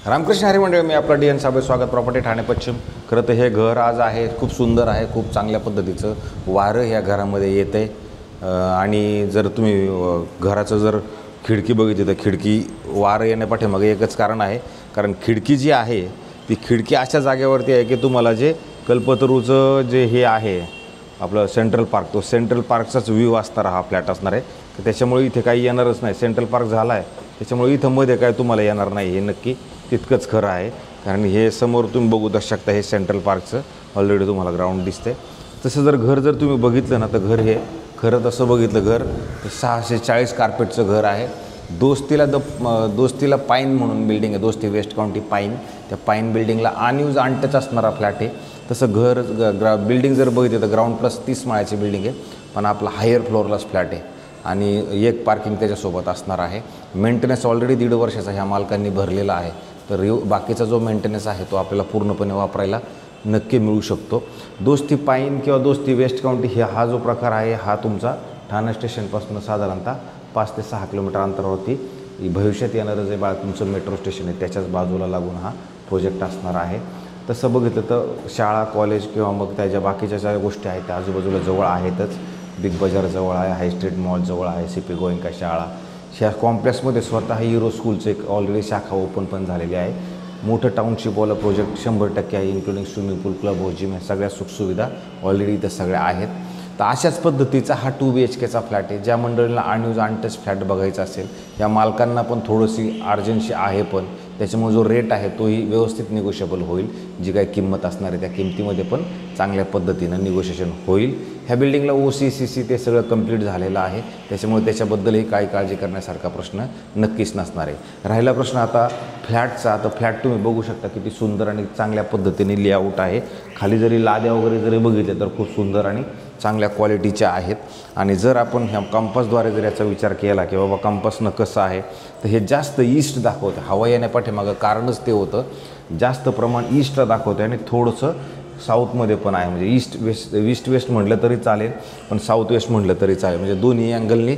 रामकृष्ण हरी मंडळ, मी आपला D N Sable, स्वागत प्रॉपर्टी ठाणे पश्चिम। खरं तर हे घर आज आहे खूप सुंदर आहे, खूप चांगल्या पद्धतीचं वारं ह्या घरामध्ये येतं आहे। आणि जर तुम्ही घराचं जर खिडकी बघितली तर खिडकी वारं येण्यापाठीमागे एकच कारण आहे, कारण खिडकी जी आहे ती खिडकी अशा जागेवरती आहे की तुम्हाला जे कल्पतरूचं जे हे आहे आपलं सेंट्रल पार्क, तो सेंट्रल पार्कचाच व्ह्यू असणारा हा फ्लॅट असणार आहे। तर त्याच्यामुळे इथे काही येणारच नाही, सेंट्रल पार्क झाला आहे त्याच्यामुळे इथं मध्ये काय तुम्हाला येणार नाही, हे नक्की तितकंच खरं आहे। कारण हे समोर तुम्ही बघू शकता, हे सेंट्रल पार्कचं ऑलरेडी तुम्हाला ग्राउंड दिसते। तसं जर घर जर तुम्ही बघितलं ना तर घर हे खरं तसं बघितलं घर 640 कार्पेटचं घर आहे। दोस्तीला पाईन म्हणून बिल्डिंग आहे, दोस्ती वेस्ट काउंटी पाईन, त्या पाईन बिल्डिंगला अनयूज अनटच असणारा फ्लॅट आहे। तसं घर बिल्डिंग जर बघितलं तर ग्राउंड प्लस 30 माळ्याची बिल्डिंग आहे, पण आपला हायर फ्लोअरलाच फ्लॅट आहे आणि एक पार्किंग त्याच्यासोबत असणार आहे। मेंटेनन्स ऑलरेडी 1.5 वर्षाचा ह्या मालकांनी भरलेला आहे, तर बाकीचा जो मेंटेनन्स आहे तो आपल्याला पूर्णपणे वापरायला नक्की मिळू शकतो। दोस्ती पाईन किंवा दोस्ती वेस्ट काउंटी हा जो प्रकार आहे हा तुमचा ठाणे स्टेशनपासून साधारणतः 5 ते 6 किलोमीटर अंतरावरती भविष्यात येणारं जे तुमचं मेट्रो स्टेशन आहे त्याच्याच बाजूला लागून हा प्रोजेक्ट असणार आहे। तसं बघितलं तर शाळा, कॉलेज किंवा मग त्याच्या बाकीच्या ज्या गोष्टी आहेत त्या आजूबाजूला जवळ आहेतच। बिग बाजार जवळ आहे, हाय स्ट्रीट मॉल जवळ आहे, CP गोयंका शाळा, ह्या कॉम्प्लेक्समध्ये स्वतः हिरो स्कूलचं एक ऑलरेडी शाखा ओपन पण झालेली आहे। मोठं टाउनशिपवालं प्रोजेक्ट 100% आहे, इन्क्लुडिंग स्विमिंग पूल, क्लब हाऊस, जिम, सगळ्या सुखसुविधा ऑलरेडी इथं सगळ्या आहेत। तर अशाच पद्धतीचा हा 2 BHKचा फ्लॅट आहे। ज्या मंडळीला अनयूज अनटच फ्लॅट बघायचा असेल, या मालकांना पण थोडीशी अर्जन्सी आहे, पण त्याच्यामुळे जो रेट आहे तोही व्यवस्थित निगोशिएबल होईल। जी काही किंमत असणार आहे त्या किमतीमध्ये पण चांगल्या पद्धतीनं निगोशिएशन होईल। ह्या बिल्डिंगला OC CC ते सगळं कंप्लीट झालेलं आहे, त्याच्यामुळे त्याच्याबद्दलही काही काळजी करण्यासारखा प्रश्न नक्कीच नसणार आहे। राहिला प्रश्न आता फ्लॅटचा, तर फ्लॅट तुम्ही बघू शकता किती सुंदर आणि चांगल्या पद्धतीने लेआउट आहे। खाली जरी लाद्या वगैरे जरी बघितले तर खूप सुंदर आणि चांगल्या क्वालिटीच्या आहेत। आणि जर आपण ह्या कंपासद्वारे जर याचा विचार केला की बाबा कंपासनं कसं आहे, तर हे जास्त ईस्ट दाखवतं। हवा येण्यापाठीमागं कारणच ते होतं, जास्त प्रमाण ईस्टला दाखवतं आणि थोडंसं साऊथमध्ये पण आहे। म्हणजे ईस्ट वेस्ट म्हटलं तरी चालेल, पण साऊथ वेस्ट म्हटलं तरी चालेल, म्हणजे दोन्ही अँगलनी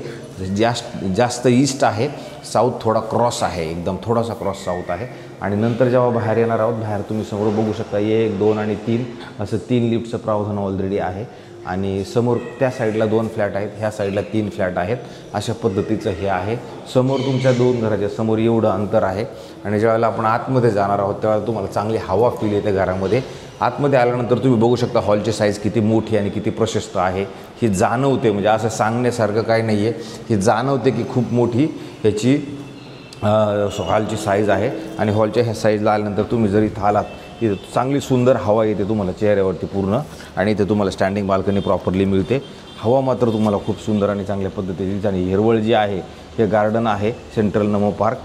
जास्त ईस्ट आहे, साऊथ थोडा क्रॉस आहे, एकदम थोडासा क्रॉस साऊथ आहे। आणि नंतर जेव्हा बाहेर येणार आहोत, बाहेर तुम्ही समोर बघू शकता 1, 2 आणि 3 असं 3 लिफ्टचं प्रावधान ऑलरेडी आहे। आणि समोर त्या साईडला 2 फ्लॅट आहेत, ह्या साईडला 3 फ्लॅट आहेत, अशा पद्धतीचं हे आहे। समोर तुमच्या 2 घराच्या समोर एवढं अंतर आहे। आणि ज्यावेळेला आपण आतमध्ये जाणार आहोत त्यावेळेला तुम्हाला चांगली हवा फील येते घरामध्ये। आतमध्ये आल्यानंतर तुम्ही बघू शकता हॉलची साईज किती मोठी आणि किती प्रशस्त आहे ही जाणवते। म्हणजे असं सांगण्यासारखं काही नाही आहे, ही जाणवते की खूप मोठी ह्याची हॉलची साईज आहे। आणि हॉलच्या ह्या साईजला आल्यानंतर तुम्ही जर इथं आलात, इथं चांगली सुंदर हवा येते तुम्हाला चेहऱ्यावरती पूर्ण, आणि इथे तुम्हाला स्टँडिंग बाल्कनी प्रॉपरली मिळते। हवा मात्र तुम्हाला खूप सुंदर आणि चांगल्या पद्धतीची, आणि हिरवळ जी आहे हे गार्डन आहे सेंट्रल नमो पार्क,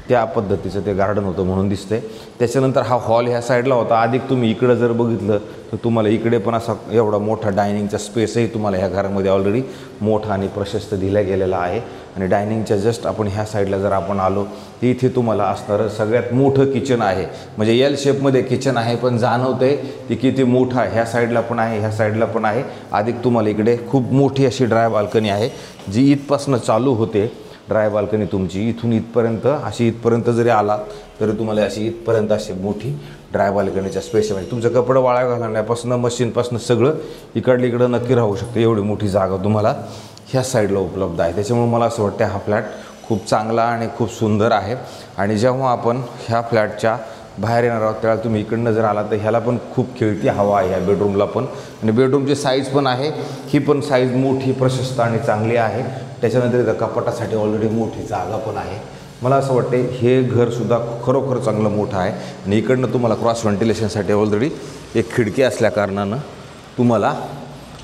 त्या पद्धतीचं ते गार्डन होतं म्हणून दिसते। त्याच्यानंतर हा हॉल ह्या साईडला होता, अधिक तुम्ही इकडं जर बघितलं तर तुम्हाला इकडे पण असा एवढा मोठा डायनिंगचा स्पेसही तुम्हाला ह्या घरामध्ये ऑलरेडी मोठा आणि प्रशस्त दिला गेलेला आहे। आणि डायनिंगच्या जस्ट आपण ह्या साईडला जर आपण आलो तर इथे तुम्हाला असणारं सगळ्यात मोठं किचन आहे, म्हणजे L शेपमध्ये किचन आहे, पण जाणवते ती किती मोठं आहे। ह्या साईडला पण आहे, ह्या साईडला पण आहे, अधिक तुम्हाला इकडे खूप मोठी अशी ड्राय बाल्कनी आहे जी इथपासून चालू होते। ड्राय बाल्कनी तुमची इथून इथपर्यंत इथपर्यंत जरी आला तरी तुम्हाला अशी इथपर्यंत अशी मोठी ड्राय बाल्कनीच्या स्पेस, म्हणजे तुमचं कपडे वाळा घालण्यापासून मशीनपासून सगळं इकडं नक्की राहू शकतं, एवढी मोठी जागा तुम्हाला ह्या साईडला उपलब्ध आहे। त्याच्यामुळे मला असं वाटतं हा फ्लॅट खूप चांगला आणि खूप सुंदर आहे। आणि जेव्हा आपण ह्या फ्लॅटच्या बाहेर येणार आहोत त्यावेळेला तुम्ही इकडनं जर आला तर ह्याला पण खूप खेळती हवा आहे, ह्या बेडरूमला पण, आणि बेडरूमची साईज पण आहे, ही पण साईज मोठी, प्रशस्त आणि चांगली आहे। त्याच्यानंतर इथं कपाटासाठी ऑलरेडी मोठी जागा पण आहे। मला असं वाटते हे घरसुद्धा खरोखर चांगलं मोठं आहे। आणि इकडनं तुम्हाला क्रॉस व्हेंटिलेशनसाठी ऑलरेडी एक खिडकी असल्या कारणानं तुम्हाला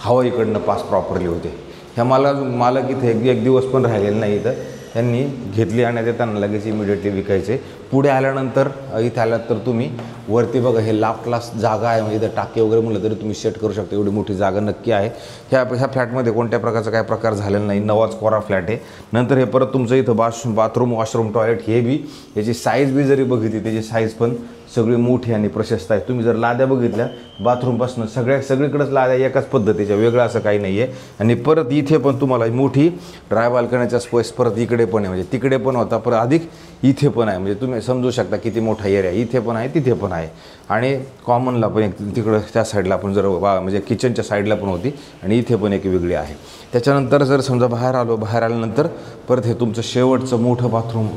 हवा इकडनं पास प्रॉपरली होते। ह्या मालक इथे एक दिवस पण राहिलेलं नाही, इथं त्यांनी घेतली आणि ते त्यांना लगेच इमिडिएटली विकायचे। पुढे आल्यानंतर इथे आल्यात तर तुम्ही वरती बघा हे लाफ्टलाच जागा आहे, म्हणजे इथं टाके वगैरे म्हटलं तरी तुम्ही सेट करू शकता, एवढी मोठी जागा नक्की आहे। ह्या फ्लॅटमध्ये कोणत्या प्रकारचा काय प्रकार झालेला नाही, नवाच कोरा फ्लॅट आहे। नंतर हे परत तुमचं इथं बाथरूम, वॉशरूम, टॉयलेट हे बी याची साईज बी जरी बघितली त्याची साईज पण सगळी मोठी आणि प्रशस्त आहे. तुम्ही जर लाद्या बघितल्या बाथरूमपासून सगळीकडेच लाद्या एकाच पद्धतीच्या, वेगळं असं काही नाही आहे. आणि परत इथे पण तुम्हाला मोठी ड्राय बाल्कनीचा स्पेस परत इकडे पण आहे, म्हणजे तिकडे पण होता परत अधिक इथे पण आहे. म्हणजे तुम्ही समजू शकता किती मोठा एरिया इथे पण आहे तिथे पण आहे. आणि कॉमनला पण एक तिकडं त्या साईडला पण जर म्हणजे किचनच्या साईडला पण होती आणि इथे पण एक वेगळी आहे. त्याच्यानंतर जर समजा बाहेर आल्यानंतर परत हे तुमचं शेवटचं मोठं बाथरूम,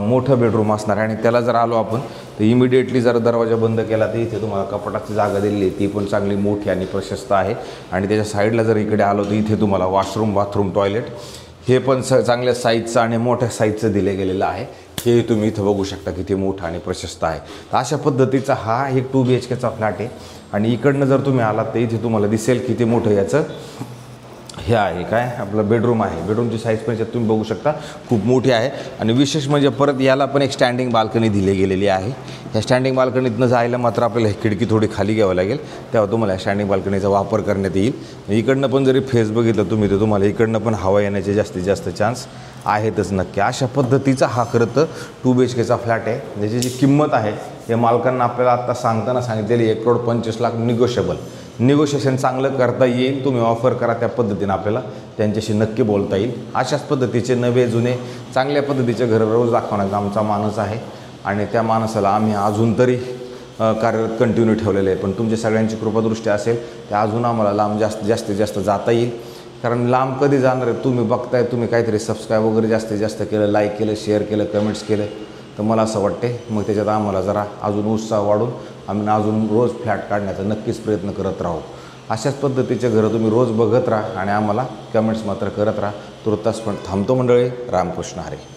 मोठं बेडरूम असणार आहे. आणि त्याला जर आलो आपण तर इमिडिएटली जर दरवाजा बंद केला तर इथे तुम्हाला कपाटाची जागा दिलेली आहे, ती पण चांगली मोठी आणि प्रशस्त आहे. आणि त्याच्या साईडला जर इकडे आलो तर इथे तुम्हाला वॉशरूम, बाथरूम, टॉयलेट हे पण चांगल्या साईजचं आणि मोठ्या साईजचं दिले गेलेलं आहे. हे तुम्ही इथं बघू शकता किती मोठं आणि प्रशस्त आहे. तर अशा पद्धतीचा हा एक 2 BHKचा फ्लॅट आहे. आणि इकडनं जर तुम्ही आलात तर इथे तुम्हाला दिसेल किती मोठं याचं हे आहे, काय आपलं बेडरूम आहे. बेडरूमची साईज पण तुम्ही बघू शकता खूप मोठी आहे. आणि विशेष म्हणजे परत याला पण एक स्टँडिंग बाल्कनी दिली गेलेली आहे. ह्या स्टँडिंग बाल्कनीतनं जायला मात्र आपल्याला खिडकी थोडी खाली घ्यावं लागेल, तेव्हा तुम्हाला स्टँडिंग बाल्कनीचा वापर करण्यात येईल. इकडनं पण जरी फेस बघितलं तुम्ही तर तुम्हाला इकडनं पण हवा येण्याचे जास्तीत जास्त चान्स आहेतच नक्की. अशा पद्धतीचा हा खरं तर 2 BHKचा फ्लॅट आहे. ज्याची जी किंमत आहे हे मालकांना आपल्याला आत्ता सांगताना सांगितलेली 1,25,00,000 निगोशिएशन चांगलं करता येईल. तुम्ही ऑफर करा त्या पद्धतीनं आपल्याला त्यांच्याशी नक्की बोलता येईल. अशाच पद्धतीचे नवे जुने चांगल्या पद्धतीचे घरं रोज दाखवण्याचा आमचा मानस आहे. आणि त्या मानसाला आम्ही अजून तरी कार्यरत कंटिन्यू ठेवलेले आहे. पण तुमच्या सगळ्यांची कृपादृष्टी असेल तर अजून आम्हाला लांब जास्तीत जास्त जाता येईल. कारण लांब कधी जाणार आहे तुम्ही बघताय, तुम्ही काहीतरी सबस्क्राईब वगैरे जास्तीत जास्त केलं, लाईक केलं, शेअर केलं, कमेंट्स केलं तर मला असं वाटते मग त्याच्यात आम्हाला जरा अजून उत्साह वाढून आम्ही अजून रोज फ्लॅट काढण्याचा नक्कीच प्रयत्न करत राहू. अशाच पद्धतीचे घरं तुम्ही रोज बघत राहा आणि आम्हाला कमेंट्स मात्र करत राहा. तुर्तास पण थांबतो मंडळी. रामकृष्ण हरी.